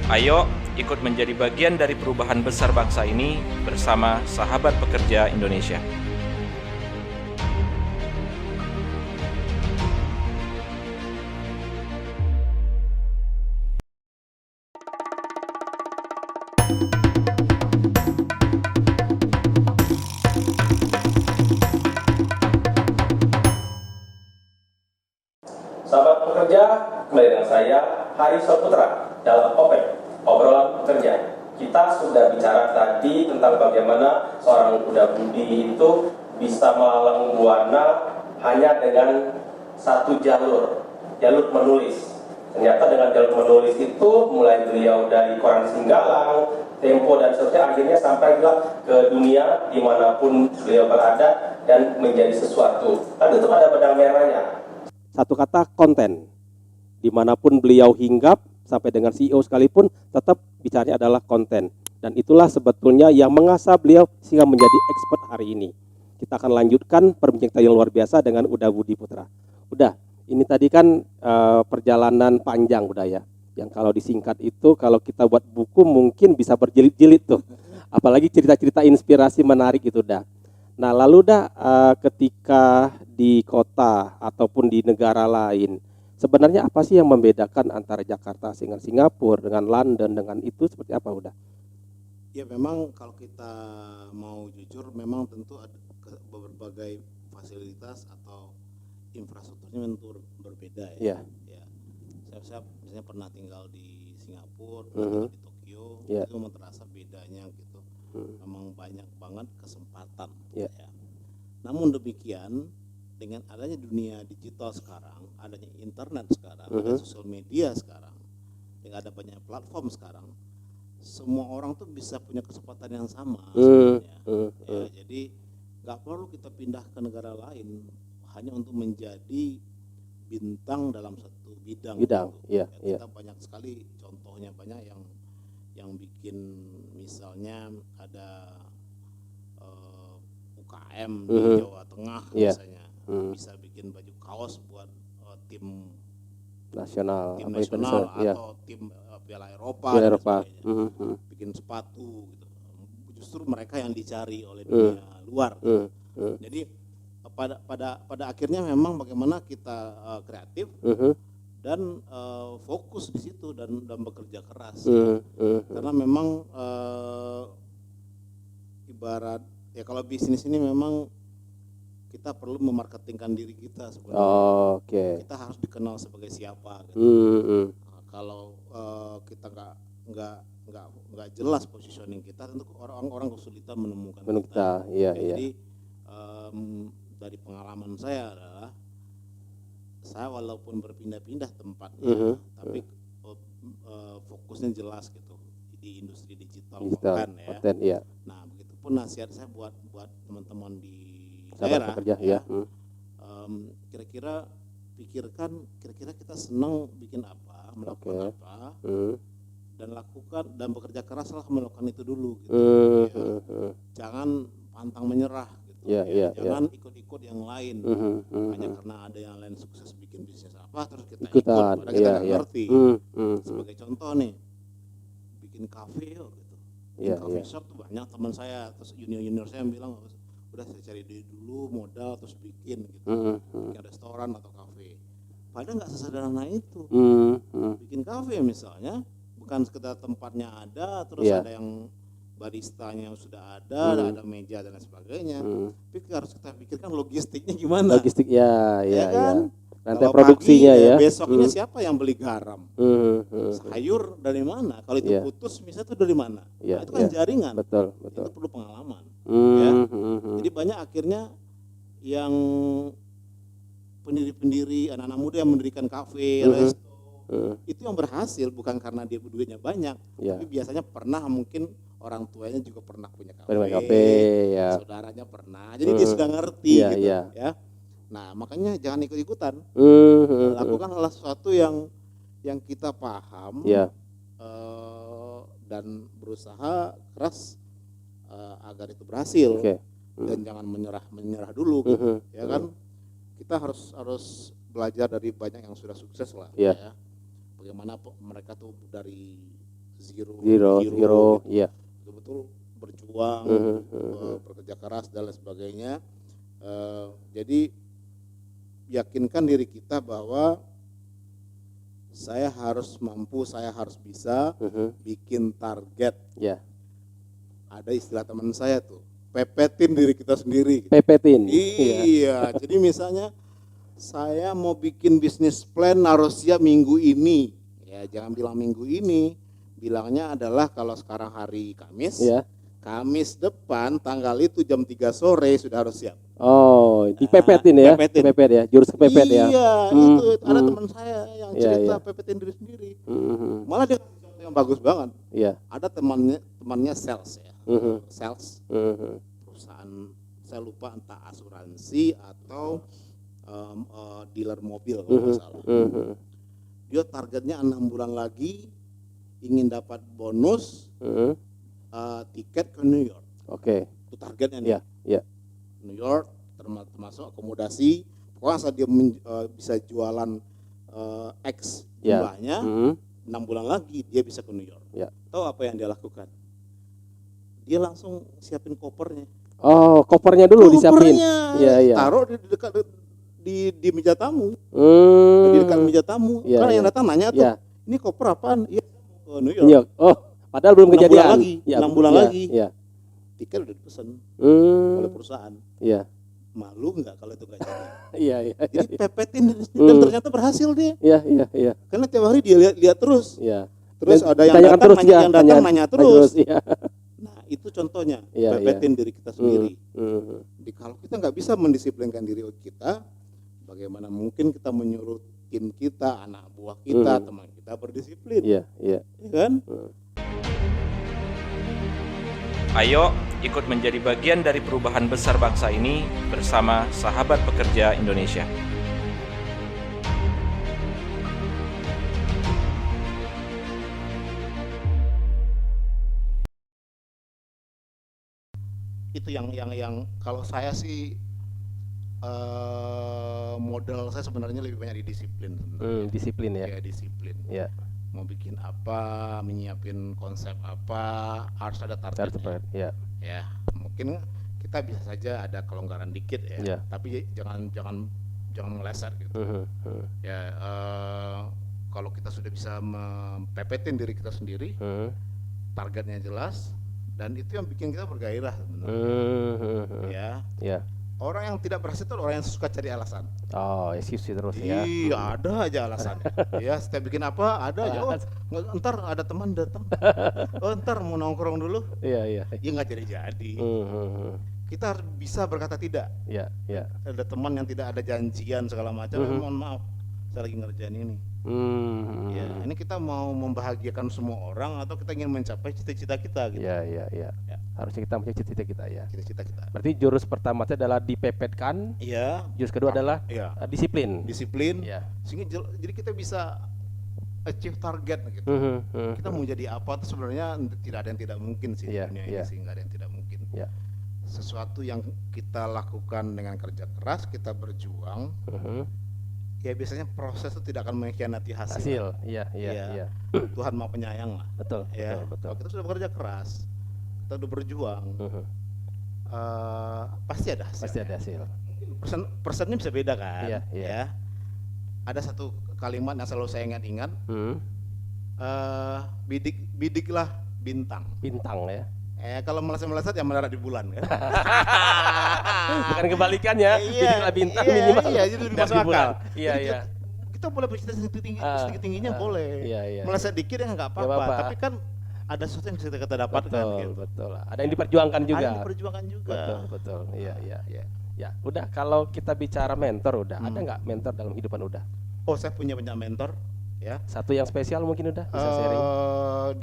Ayo ikut menjadi bagian dari perubahan besar bangsa ini bersama Sahabat Pekerja Indonesia. Sahabat pekerja, kembali dengan saya Hari Saputra dalam obrolan pekerja. Kita sudah bicara tadi tentang bagaimana seorang muda budi itu bisa melalang buana hanya dengan satu jalur menulis. Ternyata dengan jalur menulis itu mulai beliau dari koran Singgalang, Tempo dan seterusnya, akhirnya sampai ke dunia dimanapun beliau berada dan menjadi sesuatu. Tapi tetap ada benang merahnya. Satu kata, konten. Dimanapun beliau hinggap, sampai dengan CEO sekalipun, tetap bicaranya adalah konten. Dan itulah sebetulnya yang mengasah beliau sehingga menjadi expert hari ini. Kita akan lanjutkan perbincangan yang luar biasa dengan Uda Budi Putra. Udah, ini tadi kan perjalanan panjang udah ya. Yang kalau disingkat itu, kalau kita buat buku mungkin bisa berjilid-jilid tuh. Apalagi cerita-cerita inspirasi menarik itu dah. Nah lalu ketika di kota ataupun di negara lain, sebenarnya apa sih yang membedakan antara Jakarta dengan Singapura, dengan London, dengan itu seperti apa udah? Ya memang kalau kita mau jujur memang tentu ada berbagai fasilitas atau infrastrukturnya tentu berbeda ya. Ya. Saya misalnya pernah tinggal di Singapura, pernah tinggal di Tokyo, itu memang terasa bedanya gitu. Memang banyak banget kesempatan ya. Namun demikian dengan adanya dunia digital sekarang, adanya internet sekarang, ada sosial media sekarang, dengan ada banyak platform sekarang, semua orang tuh bisa punya kesempatan yang sama sebenarnya. Ya, jadi nggak perlu kita pindah ke negara lain hanya untuk menjadi bintang dalam satu bidang. Kita banyak sekali contohnya, banyak yang bikin misalnya ada UKM di Jawa Tengah misalnya bisa bikin baju kaos buat tim nasional atau tim Piala Eropa. Bikin sepatu gitu. Justru mereka yang dicari oleh dunia luar. Jadi pada akhirnya memang bagaimana kita kreatif dan fokus di situ dan bekerja keras. Karena memang ibarat ya kalau bisnis ini memang kita perlu memarketingkan diri kita sebenarnya. Kita harus dikenal sebagai siapa gitu. Kalau kita nggak jelas positioning kita, tentu orang kesulitan menemukan kita. Jadi dari pengalaman saya adalah saya walaupun berpindah-pindah tempatnya, tapi fokusnya jelas gitu di industri digital konten ya. Nah begitupun nasihat saya buat teman-teman di daerah ya. Kira-kira pikirkan kira-kira kita senang bikin apa, melakukan apa, dan lakukan dan bekerja keraslah melakukan itu dulu gitu. Jangan pantang menyerah gitu. Jangan ikut-ikut yang lain. Hanya karena ada yang lain sukses bikin bisnis apa terus kita ikut, padahal kita nggak ngerti. Sebagai contoh nih, bikin kafe yuk gitu. Coffee shop tuh banyak teman saya, terus junior saya yang bilang udah saya cari dulu modal terus bikin gitu, bikin restoran atau kafe. Padahal nggak sesederhana itu. Bikin kafe misalnya bukan sekedar tempatnya ada, terus ada yang baristanya sudah ada meja dan lain sebagainya. Tapi harus kita pikirkan logistiknya gimana. Kan? Rantai produksinya pagi, besoknya siapa yang beli garam? Sayur dari mana? Kalau itu putus misalnya itu dari mana? Nah, itu kan jaringan. Betul. Itu perlu pengalaman. Jadi banyak akhirnya yang pendiri-pendiri, anak-anak muda yang mendirikan kafe, resto, itu yang berhasil bukan karena dia duitnya banyak, tapi biasanya pernah mungkin orang tuanya juga pernah punya kafe, saudaranya pernah, jadi dia sudah ngerti gitu ya. Nah makanya jangan ikut-ikutan, lakukanlah sesuatu yang kita paham dan berusaha keras agar itu berhasil. Dan jangan menyerah dulu gitu, ya kan. Kita harus belajar dari banyak yang sudah sukses lah ya. Bagaimana mereka tuh dari zero Zero, gitu. iya. Betul-betul berjuang, bekerja keras dan lain sebagainya. Jadi yakinkan diri kita bahwa saya harus mampu, saya harus bisa bikin target. Ya. Ada istilah teman saya tuh, pepetin diri kita sendiri. Pepetin. Iya, jadi misalnya saya mau bikin bisnis plan harus siap minggu ini. Ya, jangan bilang minggu ini, bilangnya adalah kalau sekarang hari Kamis, Ya. Kamis depan tanggal itu jam 3 sore sudah harus siap. Oh, dipepetin ya. pepetin. Kepepet ya, jurus kepepet ya. Iya, itu ada teman saya yang Iya, cerita iya. pepetin diri sendiri. Mhm. Malah dia ngasih contoh yang bagus banget. Iya. Ada temannya sales ya. Sales Mhm. perusahaan, saya lupa entah asuransi atau dealer mobil kalau nggak salah. Mhm. Dia targetnya 6 bulan lagi ingin dapat bonus Mhm. tiket ke New York. Oke. Itu targetnya nih. Iya, iya. New York termasuk akomodasi. Pokoknya saat dia bisa jualan X Ya. jumlahnya, Mhm. 6 bulan lagi dia bisa ke New York. Ya. Tahu apa yang dia lakukan? Dia langsung siapin kopernya. Oh, kopernya dulu disiapin. Iya, iya. Taruh di dekat di meja tamu. Hmm. Di dekat meja tamu. Iya, Karena iya. yang datang nanya tuh, Iya. ini koper apaan? Iya, ke New York. Iya. Oh, padahal belum 6 bulan kejadian. lagi, Iya, 6 bulan iya, lagi. Iya. Tiket udah dipesan Hmm. oleh perusahaan. Iya. Malu nggak kalau itu nggak jadi? Iya, iya. Jadi pepetin dan ternyata berhasil dia. Iya, iya, iya. Karena tiap hari dia lihat terus. Iya. Terus Dan ada yang ditanyakan datang, terus nanya, dia, yang datang nanya terus. Iya. Nah, itu contohnya Iya, pepetin diri kita sendiri. Mhm. Jadi kalau kita nggak bisa mendisiplinkan diri kita, bagaimana mungkin kita menyuruh tim kita, anak buah kita, teman kita berdisiplin, Iya, iya. ya kan? Ayo ikut menjadi bagian dari perubahan besar bangsa ini bersama Sahabat Pekerja Indonesia. Itu yang kalau saya sih modal saya sebenarnya lebih banyak di disiplin sebenarnya. Disiplin ya. Ya, disiplin. Iya. Mau bikin apa, menyiapin konsep apa, harus ada Harus targetnya. tepat. Iya. Ya, mungkin kita bisa saja ada kelonggaran dikit ya, Iya. tapi jangan meleset gitu. Ya, kalau kita sudah bisa mempepetin diri kita sendiri, targetnya jelas, dan itu yang bikin kita bergairah sebenarnya. Ya, Iya. orang yang tidak berhasil itu orang yang suka cari alasan. Oh, excuse terus ya. Iya, ada aja alasannya. Ya, setiap bikin apa ada aja. Oh, ntar ada teman datang. Oh, ntar mau nongkrong dulu. Iya, iya. Ya nggak jadi. Kita harus bisa berkata tidak. Iya, iya. Ada teman yang tidak ada janjian segala macam. Mohon maaf, saya lagi ngerjain ini. Ya, ini kita mau membahagiakan semua orang atau kita ingin mencapai cita-cita kita gitu. Iya, iya, iya. Ya. Harusnya kita punya cita-cita kita ya. Cita-cita kita. Berarti jurus pertama itu adalah dipepetkan, Iya. jurus kedua adalah Iya. disiplin. Disiplin. Iya. Sehingga jadi kita bisa achieve target gitu. Kita mau jadi apa tuh sebenarnya tidak ada yang tidak mungkin sih di Iya, dunia iya. ini sih, nggak ada yang tidak mungkin. Iya. Sesuatu yang kita lakukan dengan kerja keras, kita berjuang, ya biasanya proses itu tidak akan mengkhianati hasil. Hasil. Iya, iya, Iya. iya. Tuhan Maha Penyayang lah. Betul, Ya, betul, betul. kalau kita sudah bekerja keras, kita sudah berjuang, pasti ada hasil. Pasti ada hasil. Persennya bisa beda kan? Iya, iya. Ya. Ada satu kalimat yang selalu saya ingat-ingat, bidiklah bintang. Bintang ya. Kalau meleset-meleset ya mendarat di bulan kan? Bukan kebalikannya. Bidiklah bintang minimal. Iya, jadi lebih dari masuk bulan. akal. Iya, Jadi iya. Kita boleh bercita setinggi-tingginya boleh. Iya, iya. Meleset dikit ya nggak Nggak apa-apa. apa-apa. Tapi kan ada sesuatu yang bisa kita dapatkan. Betul, Gitu. betul. Ada yang diperjuangkan juga. Ada yang diperjuangkan juga. Betul, betul. Iya, iya. Ya. Ya, udah kalau kita bicara mentor udah, ada nggak mentor dalam kehidupan udah? Oh, saya punya banyak mentor. Ya. Satu yang spesial mungkin udah bisa sharing.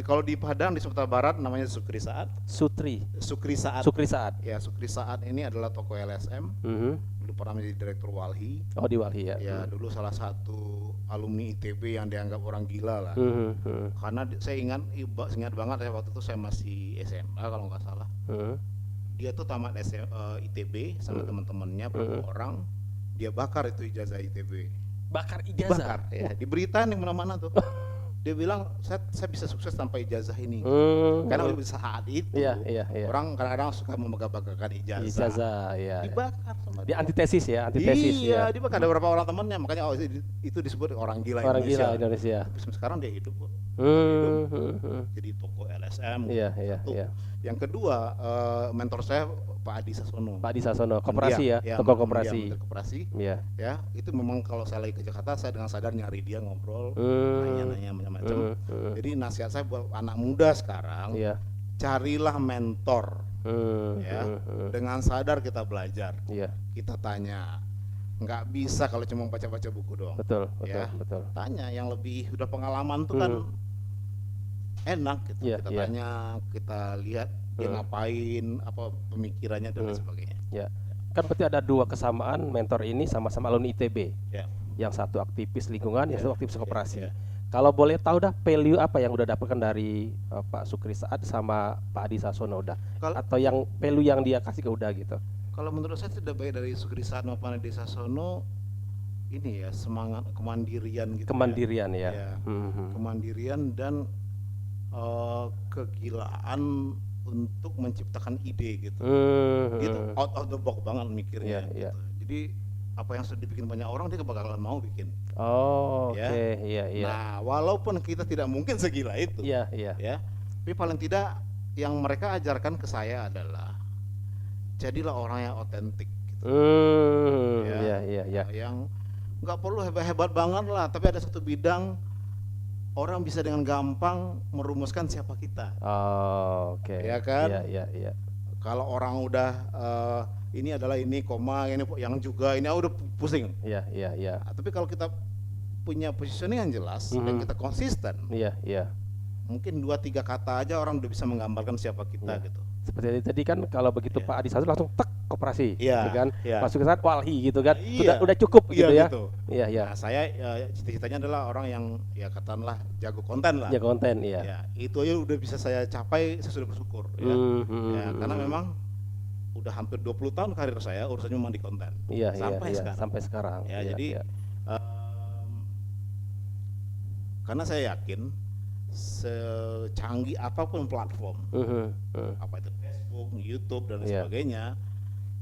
Kalau di Padang di Sumatera Barat namanya Sukri Saat. Sutri, Sukri Saat. Sukri Saat. Ya, Sukri Saat ini adalah tokoh LSM. Dulu pernah menjadi direktur Walhi. Oh di Walhi ya. Ya, dulu salah satu alumni ITB yang dianggap orang gila lah. Karena saya ingat banget ya waktu itu saya masih SMA kalau nggak salah. Dia tuh tamat ITB sama teman-temannya beberapa orang. Dia bakar itu ijazah ITB. Bakar ijazah. Bakar ya, di berita nih mana-mana tuh. Dia bilang saya bisa sukses tanpa ijazah ini. Karena saat itu Iya. orang kadang-kadang suka membanggakan ijazah. Ijazah, iya. Dibakar sama Dia antitesis ya. Iya, dibakar. Ada beberapa orang temannya, makanya itu disebut orang gila Orang Indonesia. gila Indonesia. Tapi sekarang dia hidup kok. Jadi toko LSM. Iya. Yang kedua, mentor saya Pak Adi Sasono. Pak Adi Sasono, koperasi ya, toko koperasi. Koperasi. Iya. Ya, itu memang kalau saya lagi ke Jakarta, saya dengan sadar nyari dia ngobrol, nanya-nanya macam-macam. Jadi nasihat saya buat anak muda sekarang, carilah mentor. Dengan sadar kita belajar. Kita tanya. Nggak bisa kalau cuma baca-baca buku doang. Betul. Tanya yang lebih udah pengalaman tuh kan enak gitu. Kita tanya, kita lihat dia ngapain, apa pemikirannya dan lain sebagainya. Kan berarti ada dua kesamaan mentor ini sama-sama alumni ITB. Yang satu aktivis lingkungan, yang satu aktivis koperasi. Kalau boleh tahu dah value apa yang udah dapatkan dari Pak Sukri Saad sama Pak Adi Sasono udah, atau yang value yang dia kasih ke udah gitu. Kalau menurut saya tidak baik dari Sukri Saad maupun Adi Sasono ini ya semangat kemandirian gitu. Kemandirian ya. Kemandirian dan kegilaan untuk menciptakan ide gitu. Gitu out of the box banget mikirnya gitu. Jadi apa yang sudah dibikin banyak orang dia bakalan mau bikin. Iya. Nah, walaupun kita tidak mungkin segila itu. Ya. Tapi paling tidak yang mereka ajarkan ke saya adalah jadilah orang yang otentik gitu. Yang nggak perlu hebat-hebat banget lah, tapi ada satu bidang orang bisa dengan gampang merumuskan siapa kita. Ya kan? Iya. Kalau orang udah ini adalah ini koma, ini yang juga ini udah pusing. Iya. Tapi kalau kita punya positioning yang jelas dan kita konsisten. Iya. Mungkin 2-3 kata aja orang udah bisa menggambarkan siapa kita gitu. Seperti tadi kan kalau begitu Pak Adi Sasono langsung tek koperasi, gitu kan? Masuk ke saat walhi gitu kan? Udah cukup gitu ya. Gitu. Iya. Nah, saya cita-citanya adalah orang yang ya katakanlah jago konten lah. Jago konten, iya. Ya, itu aja udah bisa saya capai, saya sudah bersyukur ya. Karena memang udah hampir 20 tahun karir saya urusannya memang di konten. Iya. Sampai sekarang. Ya, jadi karena saya yakin secanggih apapun platform, apa itu Facebook, YouTube dan sebagainya,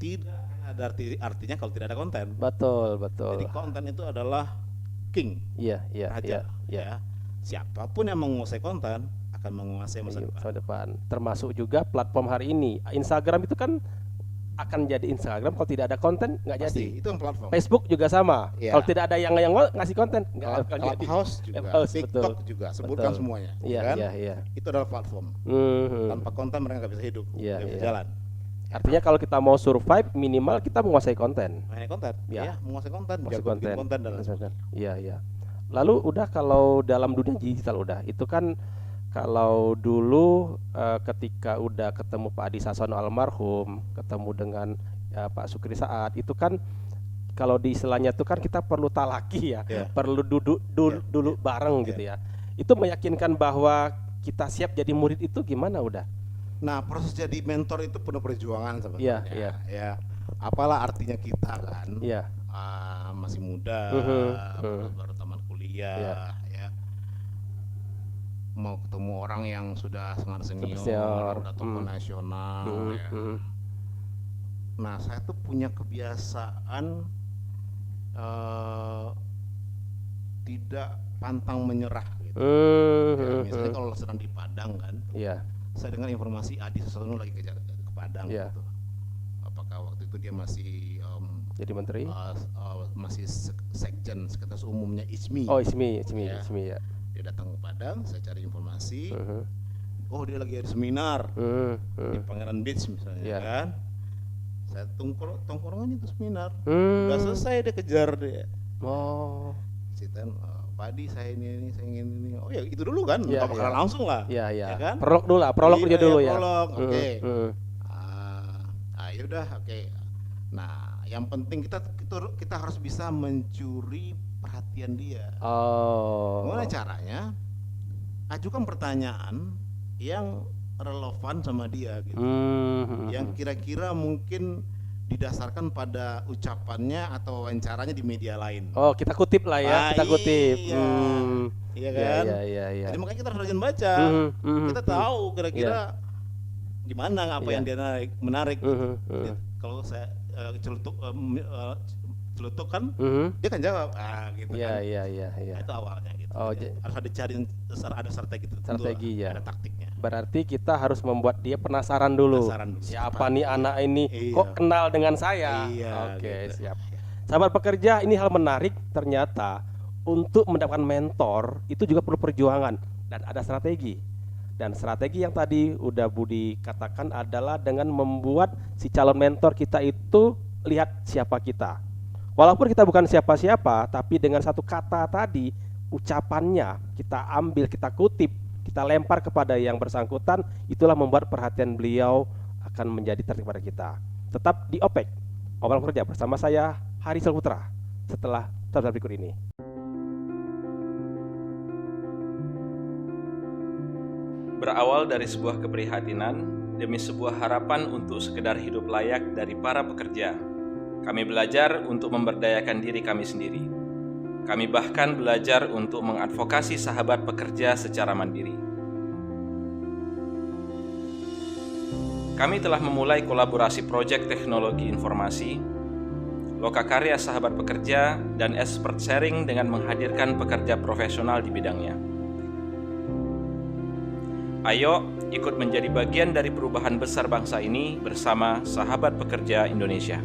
tidak ada artinya kalau tidak ada konten. Betul. Jadi konten itu adalah king, raja. Ya. Siapapun yang menguasai konten akan menguasai masa depan. Termasuk juga platform hari ini, Instagram itu kan akan jadi Instagram kalau tidak ada konten nggak jadi. Itu yang platform. Facebook juga sama. Kalau tidak ada yang ngasih konten nggak akan jadi. Clubhouse juga, TikTok juga, sebutkan semuanya. Iya. Itu adalah platform. Tanpa konten mereka nggak bisa hidup, nggak bisa jalan. Artinya kalau kita mau survive minimal kita menguasai konten. Menguasai konten, jago bikin konten dan lain sebagainya. Iya. Lalu udah kalau dalam dunia digital itu kan kalau dulu ketika udah ketemu Pak Adi Sasono almarhum, ketemu dengan Pak Sukri Saad, itu kan kalau di istilahnya itu kan kita perlu talaki perlu duduk dulu bareng gitu ya. Itu meyakinkan bahwa kita siap jadi murid itu gimana udah? Nah, proses jadi mentor itu penuh perjuangan sebenarnya. Iya. Apalah artinya kita kan? Iya. Masih muda, baru tamat kuliah, mau ketemu orang yang sudah sangat senior, udah tokoh nasional. Nah, saya tuh punya kebiasaan tidak pantang menyerah gitu. Misalnya kalau sedang di Padang kan, saya dengar informasi Adi Sasono lagi ke Padang gitu. Apakah waktu itu dia masih jadi menteri? Masih sekjen sekretaris umumnya ISMI. ISMI ya. Dia datang ke Padang, saya cari informasi. Oh, dia lagi ada seminar di Pangeran Beach misalnya kan. Saya tongkrongannya itu seminar. Udah selesai dia kejar dia. Ceritain, Pak Adi saya ini, saya ingin ini. Oh ya itu dulu kan, bakalan langsung lah. Iya. Kan? Prolog dulu ya. Prolog, oke. Yaudah, oke. Nah, yang penting kita harus bisa mencuri perhatian dia. Gimana caranya? Ajukan pertanyaan yang relevan sama dia gitu. Yang kira-kira mungkin didasarkan pada ucapannya atau wawancaranya di media lain. Oh, kita kutip lah ya, kita kutip. Iya, iya kan? Iya. Jadi makanya kita harus rajin baca. Kita tahu kira-kira di mana apa yang dia menarik. Kalau saya celutuk kan, dia kan jawab, gitu kan. Iya. Itu awalnya gitu. Oh, harus ada strategi tertentu, ada taktiknya. Berarti kita harus membuat dia penasaran dulu. Siapa nih anak ini? Kok kenal dengan saya? Oke, gitu. Siap. Sahabat pekerja, ini hal menarik. Ternyata untuk mendapatkan mentor itu juga perlu perjuangan dan ada strategi. Dan strategi yang tadi udah Budi katakan adalah dengan membuat si calon mentor kita itu lihat siapa kita. Walaupun kita bukan siapa-siapa, tapi dengan satu kata tadi, ucapannya kita ambil, kita kutip, kita lempar kepada yang bersangkutan, itulah membuat perhatian beliau akan menjadi tertarik pada kita. Tetap di OPEK, obrolan kerja bersama saya, Hari Saputra, setelah berikut ini. Berawal dari sebuah keprihatinan demi sebuah harapan untuk sekedar hidup layak dari para pekerja, kami belajar untuk memberdayakan diri kami sendiri. Kami bahkan belajar untuk mengadvokasi sahabat pekerja secara mandiri. Kami telah memulai kolaborasi proyek teknologi informasi, lokakarya sahabat pekerja, dan expert sharing dengan menghadirkan pekerja profesional di bidangnya. Ayo ikut menjadi bagian dari perubahan besar bangsa ini bersama Sahabat Pekerja Indonesia.